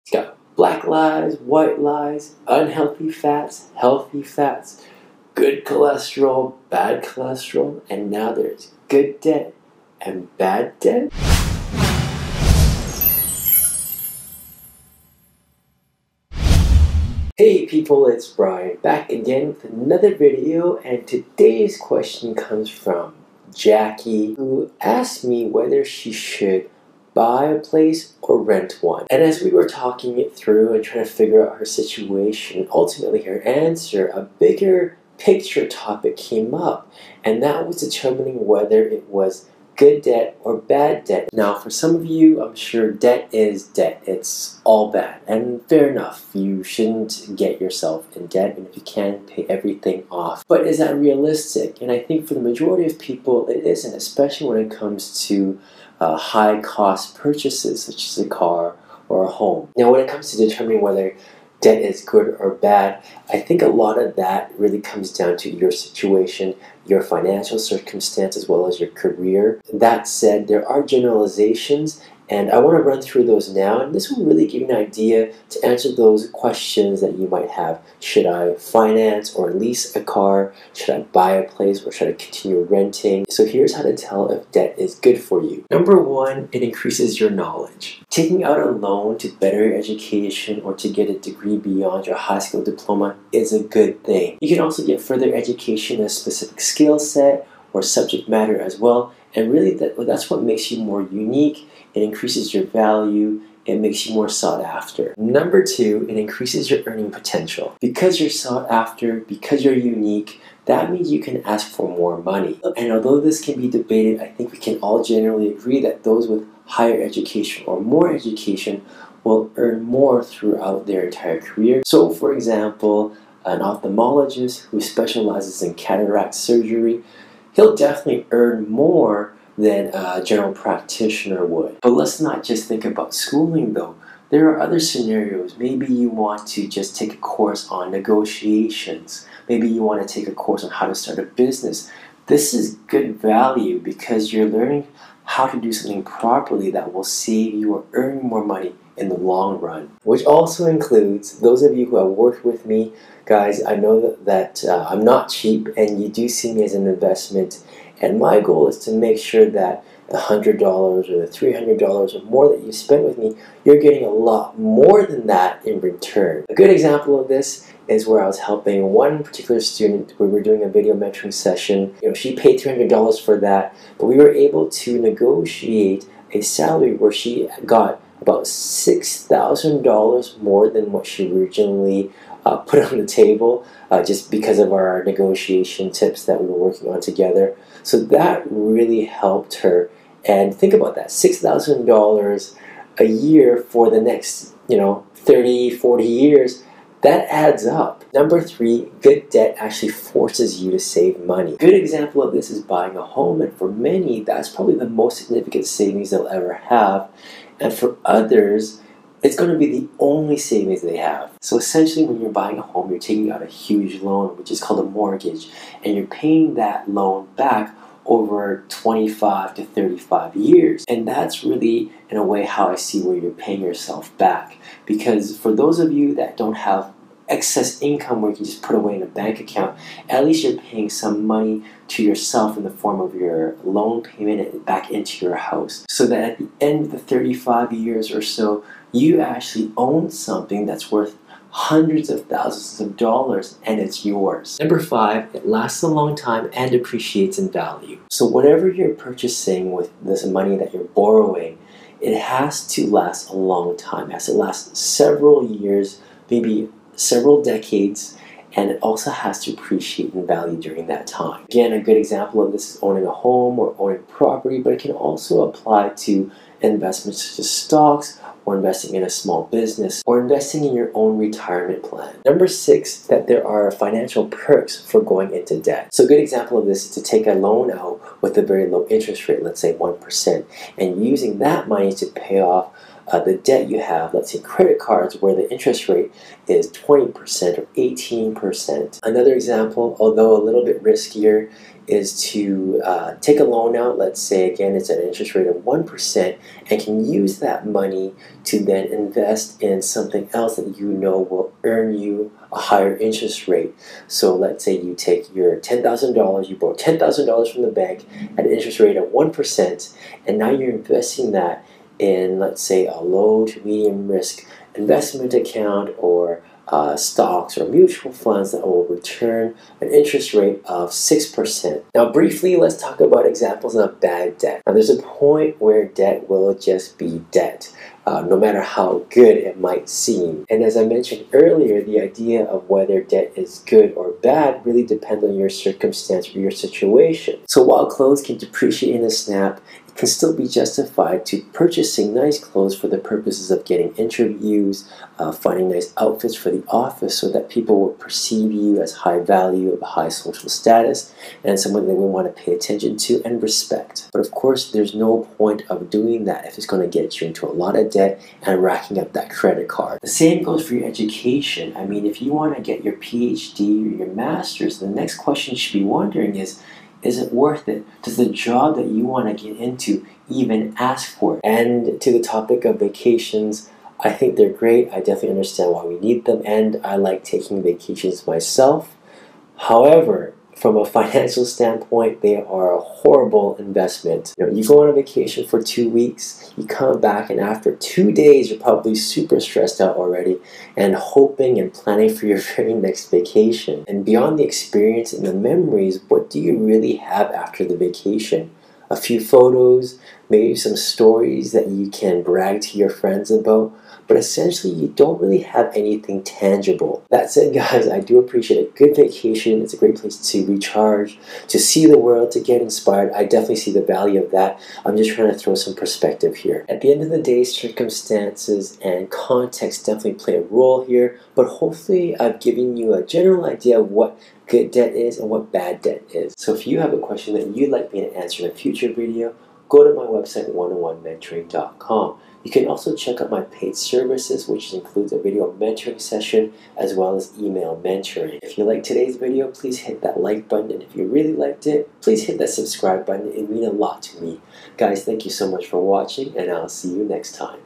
It's got black lies, white lies, unhealthy fats, healthy fats, good cholesterol, bad cholesterol, and now there's good debt and bad debt. Hey people, it's Brian back again with another video, and today's question comes from Jackie, who asked me whether she should buy a place or rent one. And as we were talking it through and trying to figure out her situation, ultimately her answer, a bigger picture topic came up, and that was determining whether it was good debt or bad debt. Now, for some of you, I'm sure debt is debt. It's all bad. And fair enough, you shouldn't get yourself in debt, and if you can, pay everything off. But is that realistic? And I think for the majority of people, it isn't, especially when it comes to high-cost purchases, such as a car or a home. Now, when it comes to determining whether debt is good or bad, I think a lot of that really comes down to your situation, your financial circumstance, as well as your career. That said, there are generalizations, and I want to run through those now, and this will really give you an idea to answer those questions that you might have. Should I finance or lease a car? Should I buy a place, or should I continue renting? So here's how to tell if debt is good for you. Number one, it increases your knowledge. Taking out a loan to better your education or to get a degree beyond your high school diploma is a good thing. You can also get further education in a specific skill set or subject matter as well, and really that's what makes you more unique. It increases your value. It makes you more sought after. Number two, it increases your earning potential. Because you're sought after, because you're unique, that means you can ask for more money. And although this can be debated, I think we can all generally agree that those with higher education or more education will earn more throughout their entire career. So for example, an ophthalmologist who specializes in cataract surgery, he'll definitely earn more than a general practitioner would. But let's not just think about schooling though. There are other scenarios. Maybe you want to just take a course on negotiations. Maybe you want to take a course on how to start a business. This is good value because you're learning how to do something properly that will save you or earn more money in the long run. Which also includes those of you who have worked with me. Guys, I know that I'm not cheap, and you do see me as an investment. And my goal is to make sure that the $100 or the $300 or more that you spend with me, you're getting a lot more than that in return. A good example of this is where I was helping one particular student. We were doing a video mentoring session. She paid $300 for that, but we were able to negotiate a salary where she got about $6,000 more than what she originally put on the table, just because of our negotiation tips that we were working on together. So that really helped her. And think about that, $6,000 a year for the next 30, 40 years, that adds up. Number three, good debt actually forces you to save money. A good example of this is buying a home, and for many, that's probably the most significant savings they'll ever have. And for others, it's going to be the only savings they have. So essentially, when you're buying a home, you're taking out a huge loan, which is called a mortgage, and you're paying that loan back over 25 to 35 years. And that's really, in a way, how I see where you're paying yourself back. Because for those of you that don't have excess income where you can just put away in a bank account, at least you're paying some money to yourself in the form of your loan payment back into your house, so that at the end of the 35 years or so, you actually own something that's worth hundreds of thousands of dollars, and it's yours. Number five, it lasts a long time and appreciates in value. So whatever you're purchasing with this money that you're borrowing, it has to last a long time. It has to last several years, maybe several decades, and it also has to appreciate in value during that time. Again, a good example of this is owning a home or owning property, but it can also apply to investments such as stocks, or investing in a small business, or investing in your own retirement plan. Number six, that there are financial perks for going into debt. So a good example of this is to take a loan out with a very low interest rate, let's say 1%, and using that money to pay off the debt you have, let's say credit cards, where the interest rate is 20% or 18%. Another example, although a little bit riskier, is to take a loan out. Let's say again it's at an interest rate of 1%, and can use that money to then invest in something else that you know will earn you a higher interest rate. So let's say you take your $10,000, you borrow $10,000 from the bank at an interest rate of 1%, and now you're investing that in, let's say, a low to medium risk investment account or stocks or mutual funds that will return an interest rate of 6%. Now briefly, let's talk about examples of bad debt. Now there's a point where debt will just be debt, no matter how good it might seem. And as I mentioned earlier, the idea of whether debt is good or bad really depends on your circumstance or your situation. So while clothes can depreciate in a snap, can still be justified to purchasing nice clothes for the purposes of getting interviews, finding nice outfits for the office so that people will perceive you as high value, of high social status, and someone they will want to pay attention to and respect. But of course, there's no point of doing that if it's going to get you into a lot of debt and racking up that credit card. The same goes for your education. I mean, if you want to get your PhD or your master's, the next question you should be wondering is it worth it? Does the job that you want to get into even ask for it? And to the topic of vacations, I think they're great. I definitely understand why we need them, and I like taking vacations myself. However, from a financial standpoint, they are a horrible investment. You go on a vacation for 2 weeks, you come back, and after 2 days, you're probably super stressed out already and hoping and planning for your very next vacation. And beyond the experience and the memories, what do you really have after the vacation? A few photos, maybe some stories that you can brag to your friends about, but essentially you don't really have anything tangible. That said, guys, I do appreciate a good vacation. It's a great place to recharge, to see the world, to get inspired. I definitely see the value of that. I'm just trying to throw some perspective here. At the end of the day, circumstances and context definitely play a role here, but hopefully I've given you a general idea of what good debt is and what bad debt is. So if you have a question that you'd like me to answer in a future video, go to my website, 101mentoring.com. You can also check out my paid services, which includes a video mentoring session as well as email mentoring. If you liked today's video, please hit that like button, and if you really liked it, please hit that subscribe button. It means a lot to me. Guys, thank you so much for watching, and I'll see you next time.